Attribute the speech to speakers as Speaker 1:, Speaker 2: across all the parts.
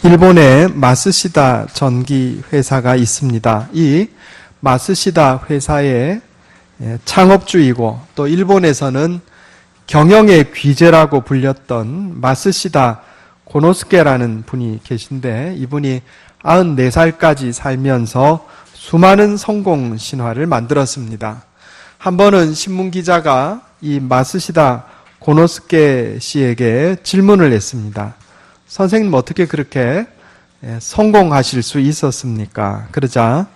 Speaker 1: 일본에 마쓰시다 전기 회사가 있습니다. 이 마쓰시다 회사의 창업주이고 또 일본에서는 경영의 귀재라고 불렸던 마쓰시다 고노스케라는 분이 계신데, 이분이 94살까지 살면서 수많은 성공 신화를 만들었습니다. 한 번은 신문기자가 이 마쓰시다 고노스케 씨에게 질문을 했습니다. 선생님, 어떻게 그렇게 성공하실 수 있었습니까? 그러자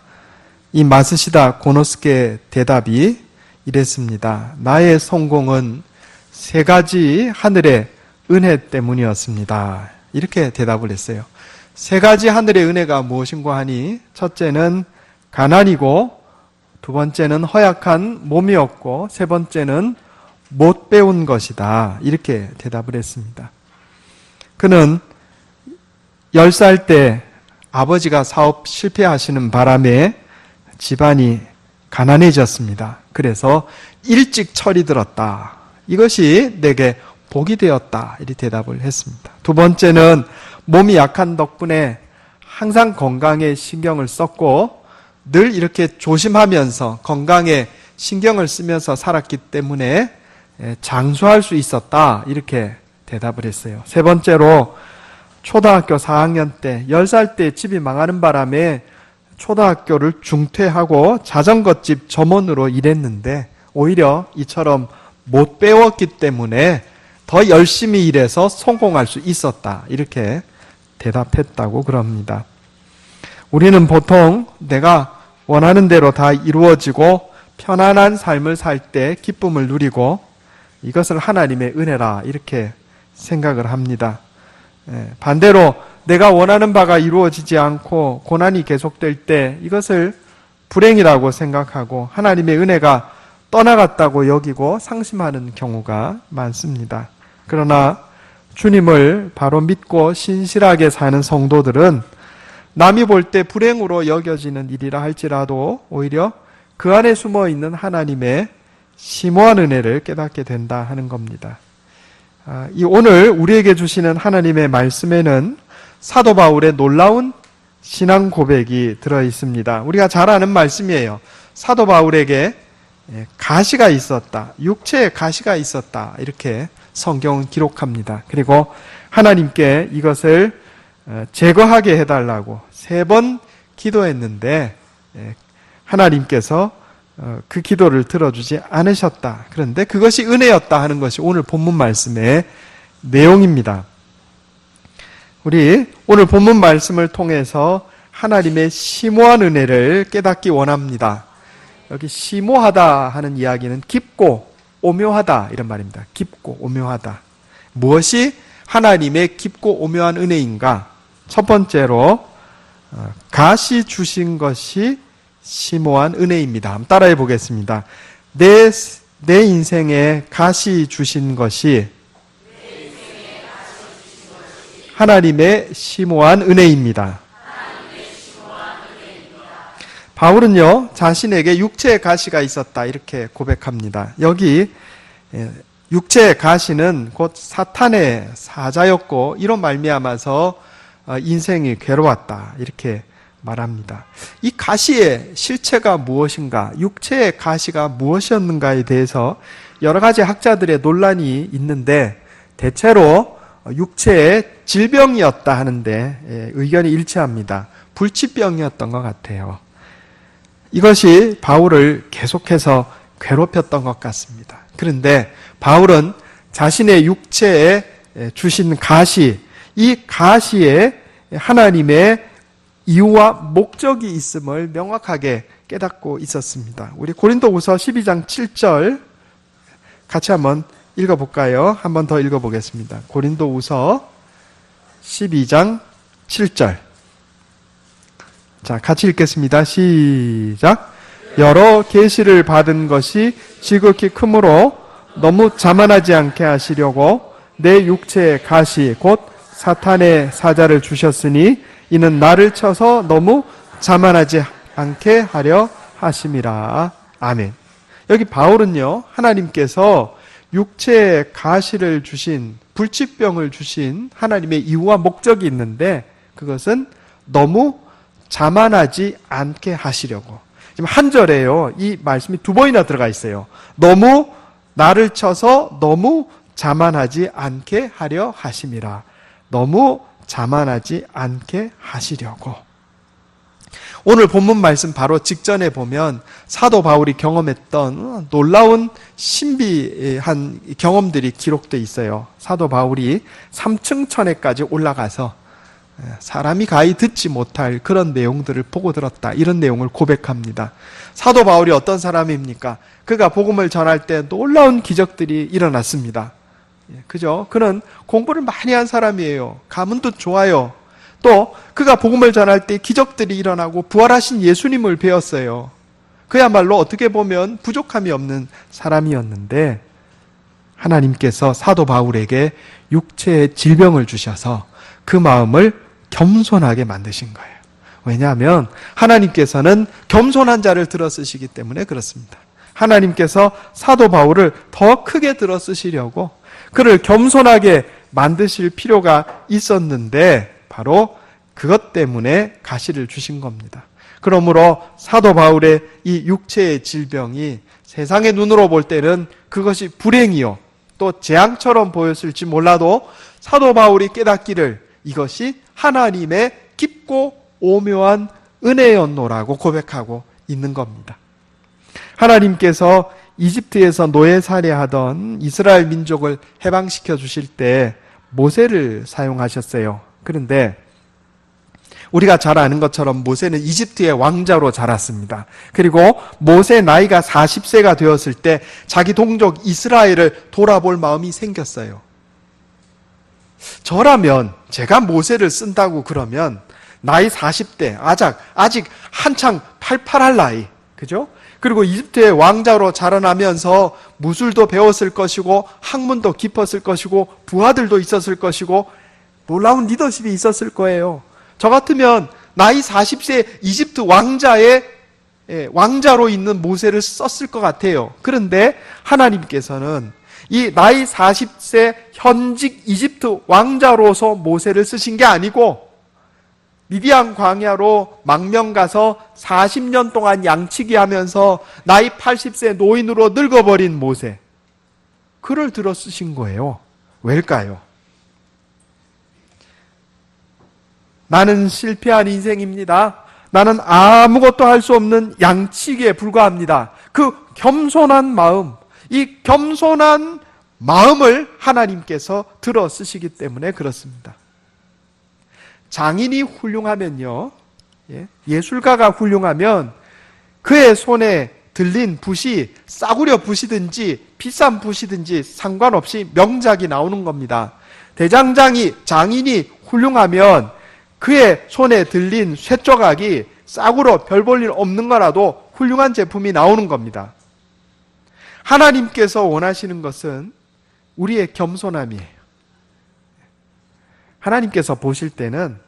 Speaker 1: 이 마쓰시다 고노스케 대답이 이랬습니다. 나의 성공은 3가지 하늘의 은혜 때문이었습니다. 이렇게 대답을 했어요. 3가지 하늘의 은혜가 무엇인가 하니, 첫째는 가난이고, 2번째는 허약한 몸이었고, 3번째는 못 배운 것이다. 이렇게 대답을 했습니다. 그는 10살 때 아버지가 사업 실패하시는 바람에 집안이 가난해졌습니다. 그래서 일찍 철이 들었다. 이것이 내게 복이 되었다. 이렇게 대답을 했습니다. 2번째는 몸이 약한 덕분에 항상 건강에 신경을 썼고 늘 이렇게 조심하면서 건강에 신경을 쓰면서 살았기 때문에 장수할 수 있었다. 이렇게 대답을 했어요. 3번째로 초등학교 4학년 때 10살 때 집이 망하는 바람에 초등학교를 중퇴하고 자전거집 점원으로 일했는데 오히려 이처럼 못 배웠기 때문에 더 열심히 일해서 성공할 수 있었다. 이렇게 대답했다고 그럽니다. 우리는 보통 내가 원하는 대로 다 이루어지고 편안한 삶을 살 때 기쁨을 누리고 이것을 하나님의 은혜라 이렇게 생각을 합니다. 반대로 내가 원하는 바가 이루어지지 않고 고난이 계속될 때 이것을 불행이라고 생각하고 하나님의 은혜가 떠나갔다고 여기고 상심하는 경우가 많습니다. 그러나 주님을 바로 믿고 신실하게 사는 성도들은 남이 볼 때 불행으로 여겨지는 일이라 할지라도 오히려 그 안에 숨어 있는 하나님의 심오한 은혜를 깨닫게 된다 하는 겁니다. 이 오늘 우리에게 주시는 하나님의 말씀에는 사도 바울의 놀라운 신앙 고백이 들어 있습니다. 우리가 잘 아는 말씀이에요. 사도 바울에게 가시가 있었다. 육체에 가시가 있었다. 이렇게 성경은 기록합니다. 그리고 하나님께 이것을 제거하게 해달라고 3번 기도했는데 하나님께서 그 기도를 들어주지 않으셨다. 그런데 그것이 은혜였다 하는 것이 오늘 본문 말씀의 내용입니다. 우리 오늘 본문 말씀을 통해서 하나님의 심오한 은혜를 깨닫기 원합니다. 여기 심오하다 하는 이야기는 깊고 오묘하다 이런 말입니다. 깊고 오묘하다. 무엇이 하나님의 깊고 오묘한 은혜인가? 첫 번째로 가시 주신 것이 심오한 은혜입니다. 한번 따라해 보겠습니다. 내 인생에 가시 주신 것이 하나님의 심오한 은혜입니다. 바울은요, 자신에게 육체의 가시가 있었다 이렇게 고백합니다. 여기 육체의 가시는 곧 사탄의 사자였고 이로 말미암아서 인생이 괴로웠다 이렇게 말합니다. 이 가시의 실체가 무엇인가, 육체의 가시가 무엇이었는가에 대해서 여러 가지 학자들의 논란이 있는데 대체로 육체의 질병이었다 하는데 의견이 일치합니다. 불치병이었던 것 같아요. 이것이 바울을 계속해서 괴롭혔던 것 같습니다. 그런데 바울은 자신의 육체에 주신 가시, 이 가시에 하나님의 이유와 목적이 있음을 명확하게 깨닫고 있었습니다. 우리 고린도후서 12장 7절 같이 한번 읽어볼까요? 한 번 더 읽어보겠습니다. 고린도후서 12장 7절. 자, 같이 읽겠습니다. 시작. 여러 계시를 받은 것이 지극히 크므로 너무 자만하지 않게 하시려고 내 육체의 가시 곧 사탄의 사자를 주셨으니 이는 나를 쳐서 너무 자만하지 않게 하려 하심이라. 아멘. 여기 바울은요, 하나님께서 육체의 가시를 주신, 불치병을 주신 하나님의 이유와 목적이 있는데 그것은 너무 자만하지 않게 하시려고. 지금 한 절에요. 이 말씀이 두 번이나 들어가 있어요. 너무 나를 쳐서 너무 자만하지 않게 하려 하심이라. 너무 자만하지 않게 하시려고. 오늘 본문 말씀 바로 직전에 보면 사도 바울이 경험했던 놀라운 신비한 경험들이 기록되어 있어요. 사도 바울이 3층 천에까지 올라가서 사람이 가히 듣지 못할 그런 내용들을 보고 들었다. 이런 내용을 고백합니다. 사도 바울이 어떤 사람입니까? 그가 복음을 전할 때 놀라운 기적들이 일어났습니다. 그죠? 그는 공부를 많이 한 사람이에요. 가문도 좋아요. 또 그가 복음을 전할 때 기적들이 일어나고 부활하신 예수님을 배웠어요. 그야말로 어떻게 보면 부족함이 없는 사람이었는데 하나님께서 사도 바울에게 육체의 질병을 주셔서 그 마음을 겸손하게 만드신 거예요. 왜냐하면 하나님께서는 겸손한 자를 들어 쓰시기 때문에 그렇습니다. 하나님께서 사도 바울을 더 크게 들어 쓰시려고 그를 겸손하게 만드실 필요가 있었는데 바로 그것 때문에 가시를 주신 겁니다. 그러므로 사도 바울의 이 육체의 질병이 세상의 눈으로 볼 때는 그것이 불행이요 또 재앙처럼 보였을지 몰라도 사도 바울이 깨닫기를 이것이 하나님의 깊고 오묘한 은혜였노라고 고백하고 있는 겁니다. 하나님께서 이집트에서 노예 살해하던 이스라엘 민족을 해방시켜 주실 때 모세를 사용하셨어요. 그런데 우리가 잘 아는 것처럼 모세는 이집트의 왕자로 자랐습니다. 그리고 모세 나이가 40세가 되었을 때 자기 동족 이스라엘을 돌아볼 마음이 생겼어요. 저라면 제가 모세를 쓴다고 그러면 나이 40대 아직 한창 팔팔할 나이, 그죠? 그리고 이집트의 왕자로 자라나면서 무술도 배웠을 것이고 학문도 깊었을 것이고 부하들도 있었을 것이고 놀라운 리더십이 있었을 거예요. 저 같으면 나이 40세 이집트 왕자로 있는 모세를 썼을 것 같아요. 그런데 하나님께서는 이 나이 40세 현직 이집트 왕자로서 모세를 쓰신 게 아니고 미디안 광야로 망명 가서 40년 동안 양치기 하면서 나이 80세 노인으로 늙어버린 모세, 그를 들어 쓰신 거예요. 왜일까요? 나는 실패한 인생입니다. 나는 아무것도 할 수 없는 양치기에 불과합니다. 그 겸손한 마음, 이 겸손한 마음을 하나님께서 들어 쓰시기 때문에 그렇습니다. 장인이 훌륭하면요, 예술가가 훌륭하면 그의 손에 들린 붓이 싸구려 붓이든지 비싼 붓이든지 상관없이 명작이 나오는 겁니다. 장인이 훌륭하면 그의 손에 들린 쇠조각이 싸구려 별 볼 일 없는 거라도 훌륭한 제품이 나오는 겁니다. 하나님께서 원하시는 것은 우리의 겸손함이에요. 하나님께서 보실 때는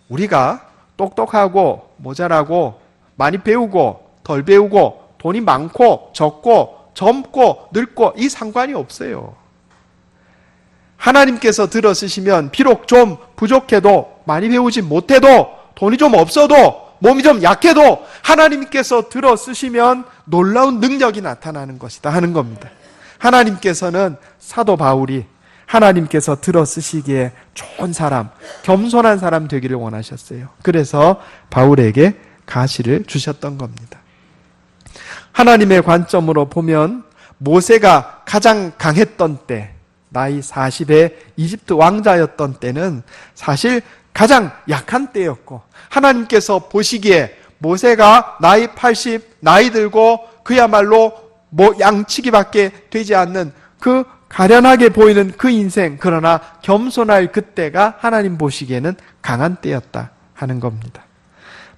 Speaker 1: 우리가 똑똑하고 모자라고 많이 배우고 덜 배우고 돈이 많고 적고 젊고 늙고 이 상관이 없어요. 하나님께서 들어 쓰시면 비록 좀 부족해도 많이 배우지 못해도 돈이 좀 없어도 몸이 좀 약해도 하나님께서 들어 쓰시면 놀라운 능력이 나타나는 것이다 하는 겁니다. 하나님께서는 사도 바울이 하나님께서 들어 쓰시기에 좋은 사람, 겸손한 사람 되기를 원하셨어요. 그래서 바울에게 가시를 주셨던 겁니다. 하나님의 관점으로 보면 모세가 가장 강했던 때, 나이 40의 이집트 왕자였던 때는 사실 가장 약한 때였고, 하나님께서 보시기에 모세가 나이 80, 나이 들고 그야말로 양치기밖에 되지 않는 그 가련하게 보이는 그 인생, 그러나 겸손할 그때가 하나님 보시기에는 강한 때였다 하는 겁니다.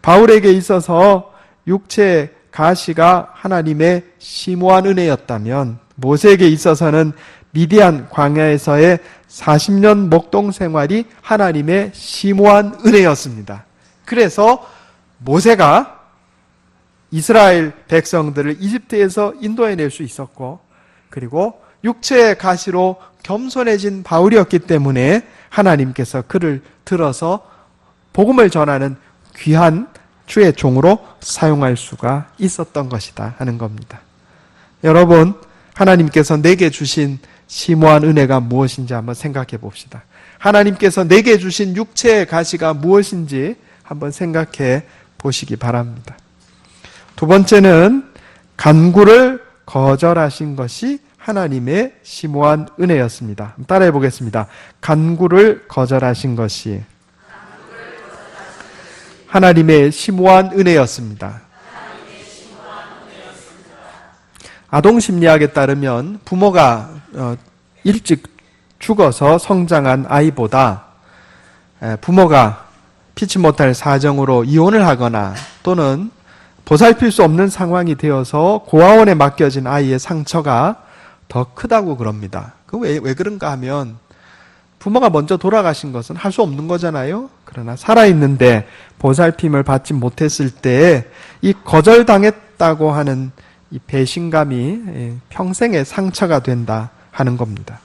Speaker 1: 바울에게 있어서 육체의 가시가 하나님의 심오한 은혜였다면 모세에게 있어서는 미디안 광야에서의 40년 목동 생활이 하나님의 심오한 은혜였습니다. 그래서 모세가 이스라엘 백성들을 이집트에서 인도해낼 수 있었고, 그리고 육체의 가시로 겸손해진 바울이었기 때문에 하나님께서 그를 들어서 복음을 전하는 귀한 주의 종으로 사용할 수가 있었던 것이다 하는 겁니다. 여러분, 하나님께서 내게 주신 심오한 은혜가 무엇인지 한번 생각해 봅시다. 하나님께서 내게 주신 육체의 가시가 무엇인지 한번 생각해 보시기 바랍니다. 두 번째는 간구를 거절하신 것이 하나님의 심오한 은혜였습니다. 따라해 보겠습니다. 간구를 거절하신 것이 하나님의 심오한 은혜였습니다. 아동심리학에 따르면 부모가 일찍 죽어서 성장한 아이보다 부모가 피치 못할 사정으로 이혼을 하거나 또는 보살필 수 없는 상황이 되어서 고아원에 맡겨진 아이의 상처가 더 크다고 그럽니다. 왜 그런가 하면 부모가 먼저 돌아가신 것은 할 수 없는 거잖아요. 그러나 살아있는데 보살핌을 받지 못했을 때 이 거절당했다고 하는 이 배신감이 평생의 상처가 된다 하는 겁니다.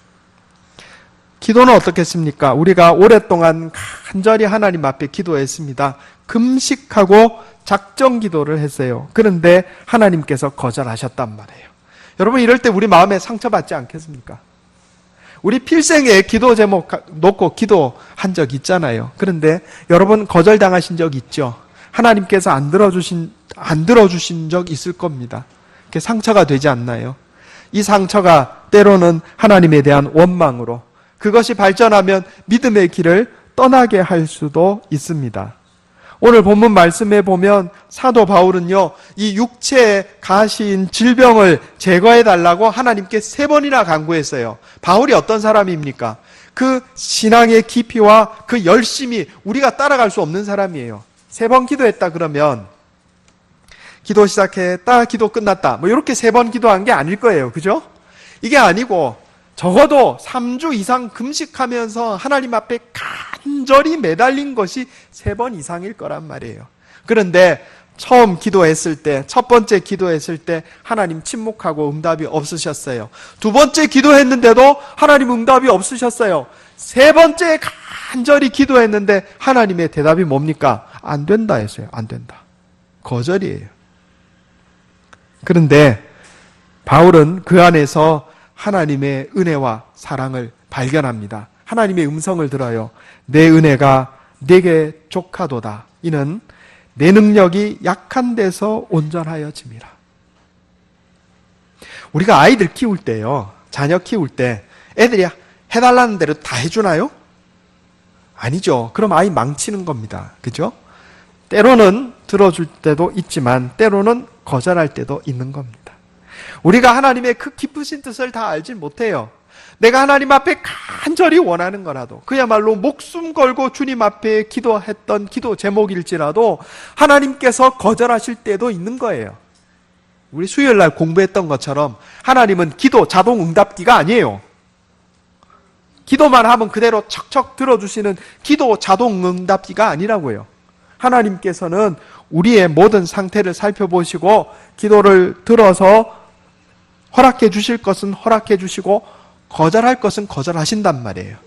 Speaker 1: 기도는 어떻겠습니까? 우리가 오랫동안 간절히 하나님 앞에 기도했습니다. 금식하고 작정 기도를 했어요. 그런데 하나님께서 거절하셨단 말이에요. 여러분, 이럴 때 우리 마음에 상처받지 않겠습니까? 우리 필생에 기도 제목 놓고 기도한 적 있잖아요. 그런데 여러분 거절당하신 적 있죠? 하나님께서 안 들어주신 적 있을 겁니다. 그게 상처가 되지 않나요? 이 상처가 때로는 하나님에 대한 원망으로, 그것이 발전하면 믿음의 길을 떠나게 할 수도 있습니다. 오늘 본문 말씀에 보면 사도 바울은요, 이 육체의 가시인 질병을 제거해달라고 하나님께 3번이나 간구했어요. 바울이 어떤 사람입니까? 그 신앙의 깊이와 그 열심이 우리가 따라갈 수 없는 사람이에요. 3번 기도했다 그러면 기도 시작했다, 기도 끝났다, 이렇게 3번 기도한 게 아닐 거예요. 그죠? 이게 아니고 적어도 3주 이상 금식하면서 하나님 앞에 간절히 매달린 것이 3번 이상일 거란 말이에요. 그런데 처음 기도했을 때, 첫 번째 기도했을 때 하나님 침묵하고 응답이 없으셨어요. 두 번째 기도했는데도 하나님 응답이 없으셨어요. 세 번째 간절히 기도했는데 하나님의 대답이 뭡니까? 안 된다 했어요. 안 된다. 거절이에요. 그런데 바울은 그 안에서 하나님의 은혜와 사랑을 발견합니다. 하나님의 음성을 들어요. 내 은혜가 내게 족하도다. 이는 내 능력이 약한 데서 온전하여짐이라. 우리가 아이들 키울 때요, 자녀 키울 때 애들이 해달라는 대로 다 해주나요? 아니죠. 그럼 아이 망치는 겁니다. 그죠? 때로는 들어줄 때도 있지만 때로는 거절할 때도 있는 겁니다. 우리가 하나님의 그 깊으신 뜻을 다 알지 못해요. 내가 하나님 앞에 간절히 원하는 거라도, 그야말로 목숨 걸고 주님 앞에 기도했던 기도 제목일지라도 하나님께서 거절하실 때도 있는 거예요. 우리 수요일 날 공부했던 것처럼 하나님은 기도 자동 응답기가 아니에요. 기도만 하면 그대로 척척 들어주시는 기도 자동 응답기가 아니라고요. 하나님께서는 우리의 모든 상태를 살펴보시고 기도를 들어서 허락해 주실 것은 허락해 주시고 거절할 것은 거절하신단 말이에요.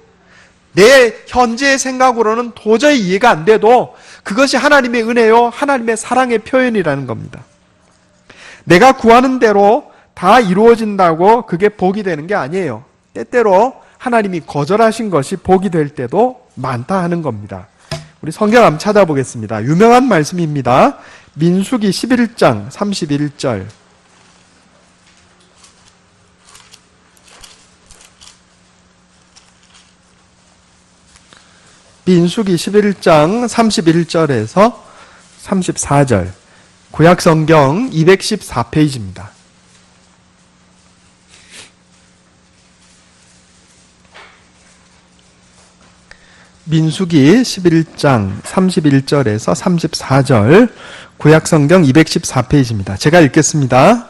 Speaker 1: 내 현재의 생각으로는 도저히 이해가 안 돼도 그것이 하나님의 은혜요, 하나님의 사랑의 표현이라는 겁니다. 내가 구하는 대로 다 이루어진다고 그게 복이 되는 게 아니에요. 때때로 하나님이 거절하신 것이 복이 될 때도 많다 하는 겁니다. 우리 성경 한번 찾아보겠습니다. 유명한 말씀입니다. 민수기 11장 31절. 민수기 11장 31절에서 34절. 구약성경 214페이지입니다. 민수기 11장 31절에서 34절, 구약성경 214페이지입니다. 제가 읽겠습니다.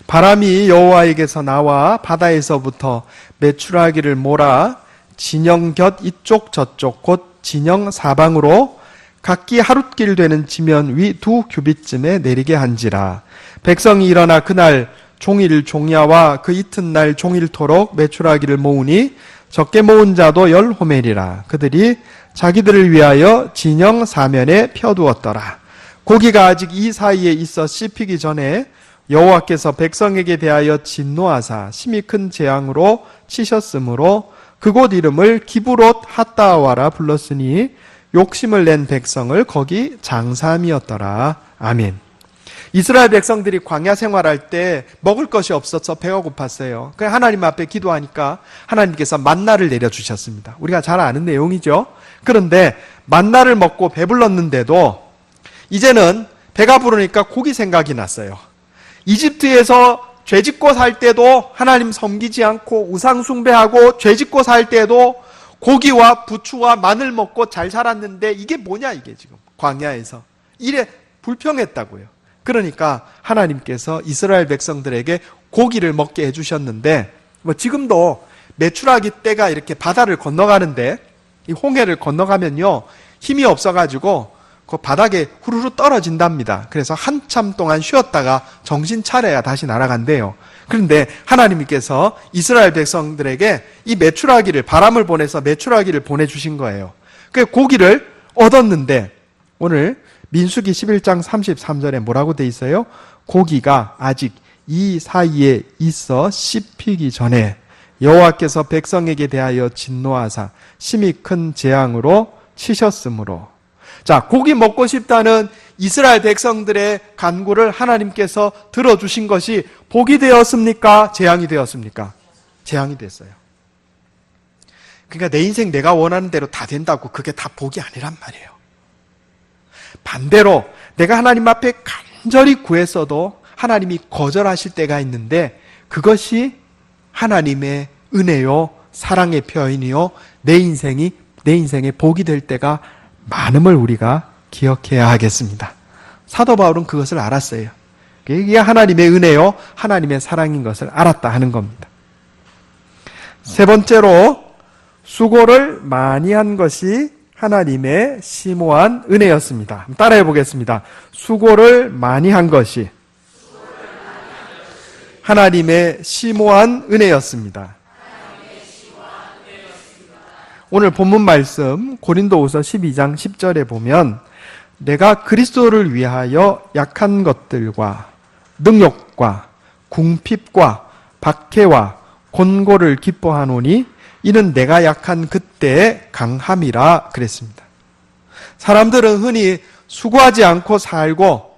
Speaker 1: 바람이 여호와에게서 나와 바다에서부터 메추라기를 몰아 진영 곁 이쪽 저쪽 곧 진영 사방으로 각기 하룻길 되는 지면 위 2규빗쯤에 내리게 한지라. 백성이 일어나 그날 종일 종야와 그 이튿날 종일토록 메추라기를 모으니 적게 모은 자도 10호멜이라. 그들이 자기들을 위하여 진영 사면에 펴두었더라. 고기가 아직 이 사이에 있어 씹히기 전에 여호와께서 백성에게 대하여 진노하사 심히 큰 재앙으로 치셨으므로 그곳 이름을 기브롯 핫다와라 불렀으니 욕심을 낸 백성을 거기 장사함이었더라. 아멘. 이스라엘 백성들이 광야 생활할 때 먹을 것이 없어서 배가 고팠어요. 그래서 하나님 앞에 기도하니까 하나님께서 만나를 내려주셨습니다. 우리가 잘 아는 내용이죠. 그런데 만나를 먹고 배불렀는데도 이제는 배가 부르니까 고기 생각이 났어요. 이집트에서 죄짓고 살 때도 하나님 섬기지 않고 우상 숭배하고 죄짓고 살 때도 고기와 부추와 마늘 먹고 잘 살았는데 이게 뭐냐 이게 지금 광야에서 이래 불평했다고요. 그러니까 하나님께서 이스라엘 백성들에게 고기를 먹게 해주셨는데 지금도 메추라기 떼가 이렇게 바다를 건너가는데 이 홍해를 건너가면요 힘이 없어가지고 그 바닥에 후루루 떨어진답니다. 그래서 한참 동안 쉬었다가 정신 차려야 다시 날아간대요. 그런데 하나님께서 이스라엘 백성들에게 이 메추라기를 바람을 보내서 메추라기를 보내주신 거예요. 그 고기를 얻었는데 오늘 민수기 11장 33절에 뭐라고 돼 있어요? 고기가 아직 이 사이에 있어 씹히기 전에 여호와께서 백성에게 대하여 진노하사 심히 큰 재앙으로 치셨으므로. 자, 고기 먹고 싶다는 이스라엘 백성들의 간구를 하나님께서 들어주신 것이 복이 되었습니까? 재앙이 되었습니까? 재앙이 됐어요. 그러니까 내 인생 내가 원하는 대로 다 된다고 그게 다 복이 아니란 말이에요. 반대로 내가 하나님 앞에 간절히 구했어도 하나님이 거절하실 때가 있는데 그것이 하나님의 은혜요, 사랑의 표현이요, 내 인생의 복이 될 때가 많음을 우리가 기억해야 하겠습니다. 사도 바울은 그것을 알았어요. 이게 하나님의 은혜요, 하나님의 사랑인 것을 알았다 하는 겁니다. 세 번째로 수고를 많이 한 것이 하나님의 심오한 은혜였습니다. 따라해 보겠습니다. 수고를 많이 한 것이 하나님의 심오한 은혜였습니다. 오늘 본문 말씀 고린도후서 12장 10절에 보면 내가 그리스도를 위하여 약한 것들과 능욕과 궁핍과 박해와 곤고를 기뻐하노니 이는 내가 약한 그때의 강함이라 그랬습니다. 사람들은 흔히 수고하지 않고 살고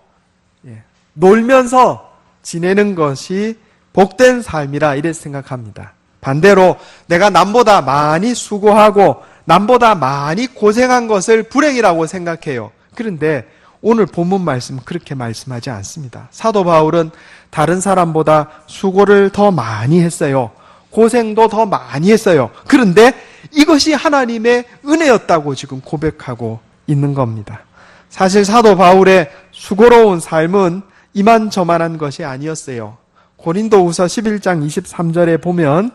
Speaker 1: 놀면서 지내는 것이 복된 삶이라 이렇게 생각합니다. 반대로 내가 남보다 많이 수고하고 남보다 많이 고생한 것을 불행이라고 생각해요. 그런데 오늘 본문 말씀은 그렇게 말씀하지 않습니다. 사도 바울은 다른 사람보다 수고를 더 많이 했어요. 고생도 더 많이 했어요. 그런데 이것이 하나님의 은혜였다고 지금 고백하고 있는 겁니다. 사실 사도 바울의 수고로운 삶은 이만저만한 것이 아니었어요. 고린도후서 11장 23절에 보면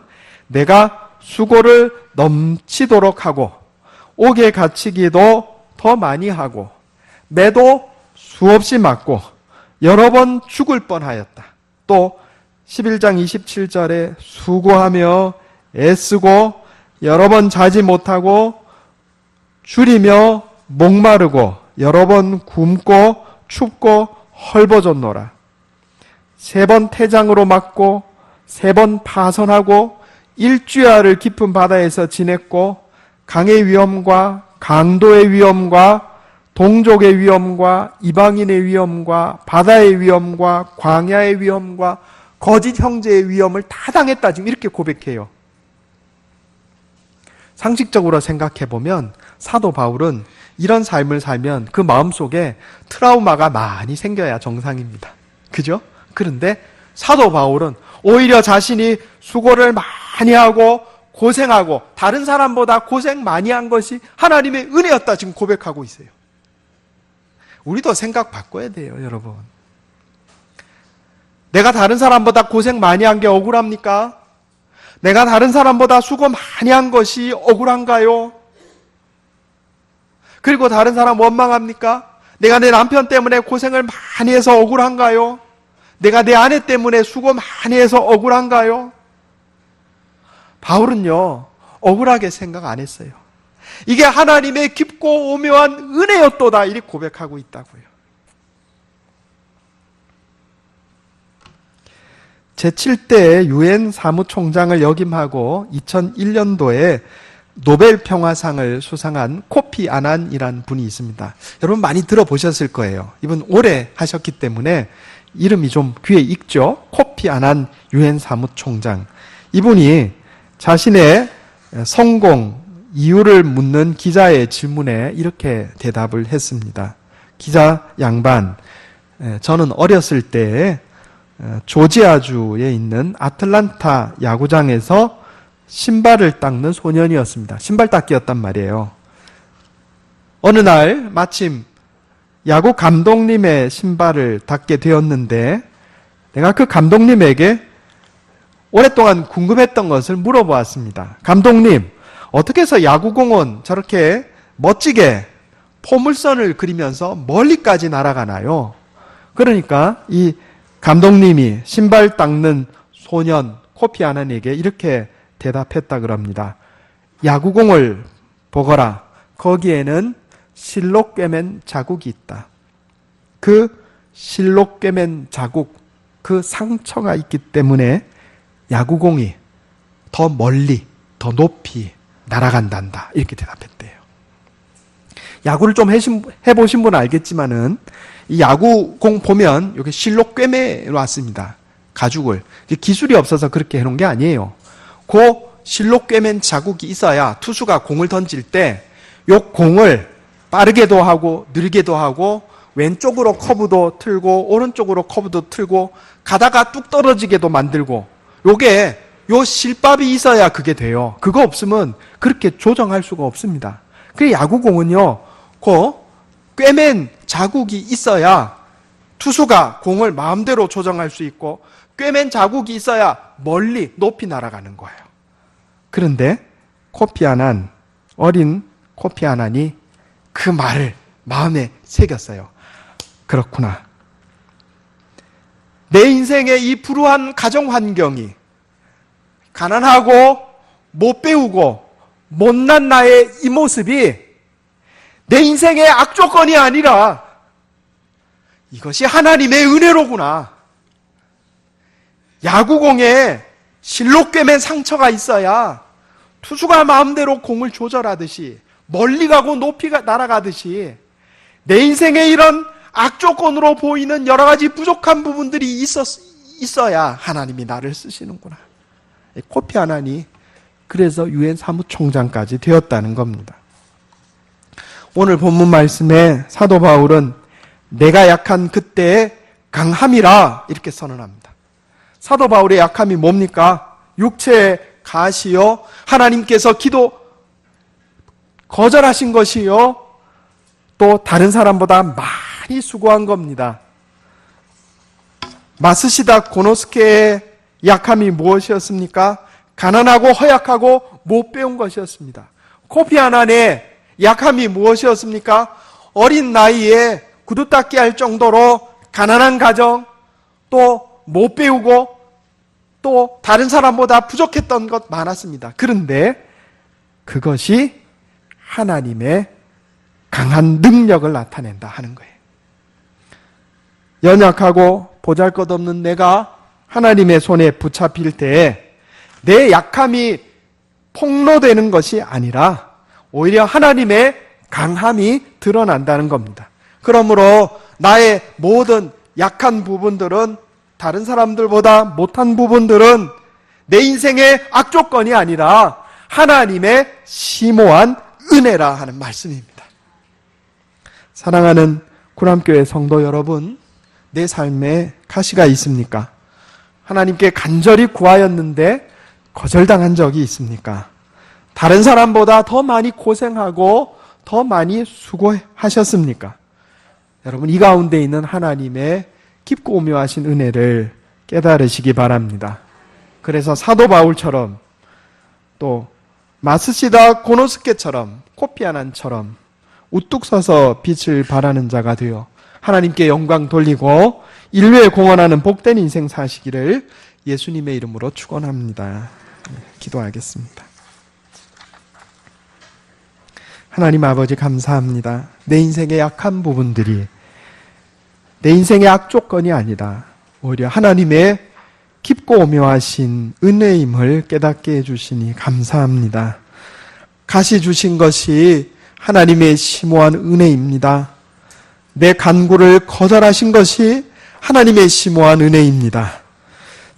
Speaker 1: 내가 수고를 넘치도록 하고 옥에 갇히기도 더 많이 하고 매도 수없이 맞고 여러 번 죽을 뻔하였다. 또 11장 27절에 수고하며 애쓰고 여러 번 자지 못하고 줄이며 목마르고 여러 번 굶고 춥고 헐벗었노라. 3번 태장으로 맞고 3번 파선하고 일주야를 깊은 바다에서 지냈고 강의 위험과 강도의 위험과 동족의 위험과 이방인의 위험과 바다의 위험과 광야의 위험과 거짓 형제의 위험을 다 당했다 지금 이렇게 고백해요. 상식적으로 생각해보면 사도 바울은 이런 삶을 살면 그 마음속에 트라우마가 많이 생겨야 정상입니다. 그죠? 그런데 사도 바울은 오히려 자신이 수고를 많이 하고 고생하고 다른 사람보다 고생 많이 한 것이 하나님의 은혜였다 지금 고백하고 있어요. 우리도 생각 바꿔야 돼요, 여러분. 내가 다른 사람보다 고생 많이 한 게 억울합니까? 내가 다른 사람보다 수고 많이 한 것이 억울한가요? 그리고 다른 사람 원망합니까? 내가 내 남편 때문에 고생을 많이 해서 억울한가요? 내가 내 아내 때문에 수고 많이 해서 억울한가요? 바울은요, 억울하게 생각 안 했어요. 이게 하나님의 깊고 오묘한 은혜였도다 이렇게 고백하고 있다고요. 제7대 유엔 사무총장을 역임하고 2001년도에 노벨 평화상을 수상한 코피 아난이라는 분이 있습니다. 여러분 많이 들어보셨을 거예요. 이분 오래 하셨기 때문에 이름이 좀 귀에 익죠. 코피 아난 유엔 사무총장. 이분이 자신의 성공 이유를 묻는 기자의 질문에 이렇게 대답을 했습니다. 기자 양반, 저는 어렸을 때 조지아주에 있는 아틀란타 야구장에서 신발을 닦는 소년이었습니다. 신발 닦기였단 말이에요. 어느 날 마침 야구 감독님의 신발을 닦게 되었는데 내가 그 감독님에게 오랫동안 궁금했던 것을 물어보았습니다. 감독님, 어떻게 해서 야구공은 저렇게 멋지게 포물선을 그리면서 멀리까지 날아가나요? 그러니까 이 감독님이 신발 닦는 소년 코피 아난에게 이렇게 대답했다 그럽니다. 야구공을 보거라. 거기에는 실로 꿰맨 자국이 있다. 그 실로 꿰맨 자국, 그 상처가 있기 때문에 야구공이 더 멀리, 더 높이 날아간단다. 이렇게 대답했대요. 야구를 좀 해보신 분은 알겠지만은 이 야구공 보면 여기 실로 꿰매 놨습니다. 가죽을. 기술이 없어서 그렇게 해놓은 게 아니에요. 그 실로 꿰맨 자국이 있어야 투수가 공을 던질 때 요 공을 빠르게도 하고 느리게도 하고 왼쪽으로 커브도 틀고 오른쪽으로 커브도 틀고 가다가 뚝 떨어지게도 만들고 요게 요 실밥이 있어야 그게 돼요. 그거 없으면 그렇게 조정할 수가 없습니다. 그 야구공은요, 그 꿰맨 자국이 있어야 투수가 공을 마음대로 조정할 수 있고 꿰맨 자국이 있어야 멀리 높이 날아가는 거예요. 그런데 코피 아난, 어린 코피 아난이 그 말을 마음에 새겼어요. 그렇구나. 내 인생의 이 불우한 가정 환경이 가난하고 못 배우고 못난 나의 이 모습이 내 인생의 악조건이 아니라 이것이 하나님의 은혜로구나. 야구공에 실로 꿰맨 상처가 있어야 투수가 마음대로 공을 조절하듯이 멀리 가고 높이 날아가듯이 내 인생에 이런 악조건으로 보이는 여러 가지 부족한 부분들이 있어야 하나님이 나를 쓰시는구나. 코피 아난이 그래서 유엔 사무총장까지 되었다는 겁니다. 오늘 본문 말씀에 사도 바울은 내가 약한 그때의 강함이라 이렇게 선언합니다. 사도 바울의 약함이 뭡니까? 육체의 가시요, 하나님께서 기도 거절하신 것이요, 또 다른 사람보다 많이 수고한 겁니다. 마스시다 고노스케의 약함이 무엇이었습니까? 가난하고 허약하고 못 배운 것이었습니다. 코피 아난의 약함이 무엇이었습니까? 어린 나이에 구두 닦기 할 정도로 가난한 가정, 또 못 배우고 또 다른 사람보다 부족했던 것 많았습니다. 그런데 그것이 하나님의 강한 능력을 나타낸다 하는 거예요. 연약하고 보잘것없는 내가 하나님의 손에 붙잡힐 때에 내 약함이 폭로되는 것이 아니라 오히려 하나님의 강함이 드러난다는 겁니다. 그러므로 나의 모든 약한 부분들은, 다른 사람들보다 못한 부분들은 내 인생의 악조건이 아니라 하나님의 심오한 은혜라 하는 말씀입니다. 사랑하는 구람교회 성도 여러분, 내 삶에 가시가 있습니까? 하나님께 간절히 구하였는데 거절당한 적이 있습니까? 다른 사람보다 더 많이 고생하고 더 많이 수고하셨습니까? 여러분, 이 가운데 있는 하나님의 깊고 오묘하신 은혜를 깨달으시기 바랍니다. 그래서 사도 바울처럼, 또 마스시다 고노스케처럼, 코피 아난처럼 우뚝 서서 빛을 발하는 자가 되어 하나님께 영광 돌리고 인류에 공헌하는 복된 인생 사시기를 예수님의 이름으로 축원합니다. 기도하겠습니다. 하나님 아버지 감사합니다. 내 인생의 약한 부분들이 내 인생의 악조건이 아니다. 오히려 하나님의 깊고 오묘하신 은혜임을 깨닫게 해주시니 감사합니다. 가시 주신 것이 하나님의 심오한 은혜입니다. 내 간구를 거절하신 것이 하나님의 심오한 은혜입니다.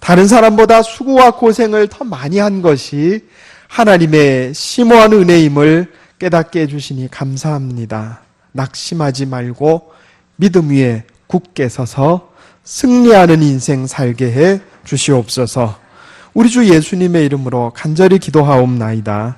Speaker 1: 다른 사람보다 수고와 고생을 더 많이 한 것이 하나님의 심오한 은혜임을 깨닫게 해주시니 감사합니다. 낙심하지 말고 믿음 위에 굳게 서서 승리하는 인생 살게 해 주시옵소서. 우리 주 예수님의 이름으로 간절히 기도하옵나이다.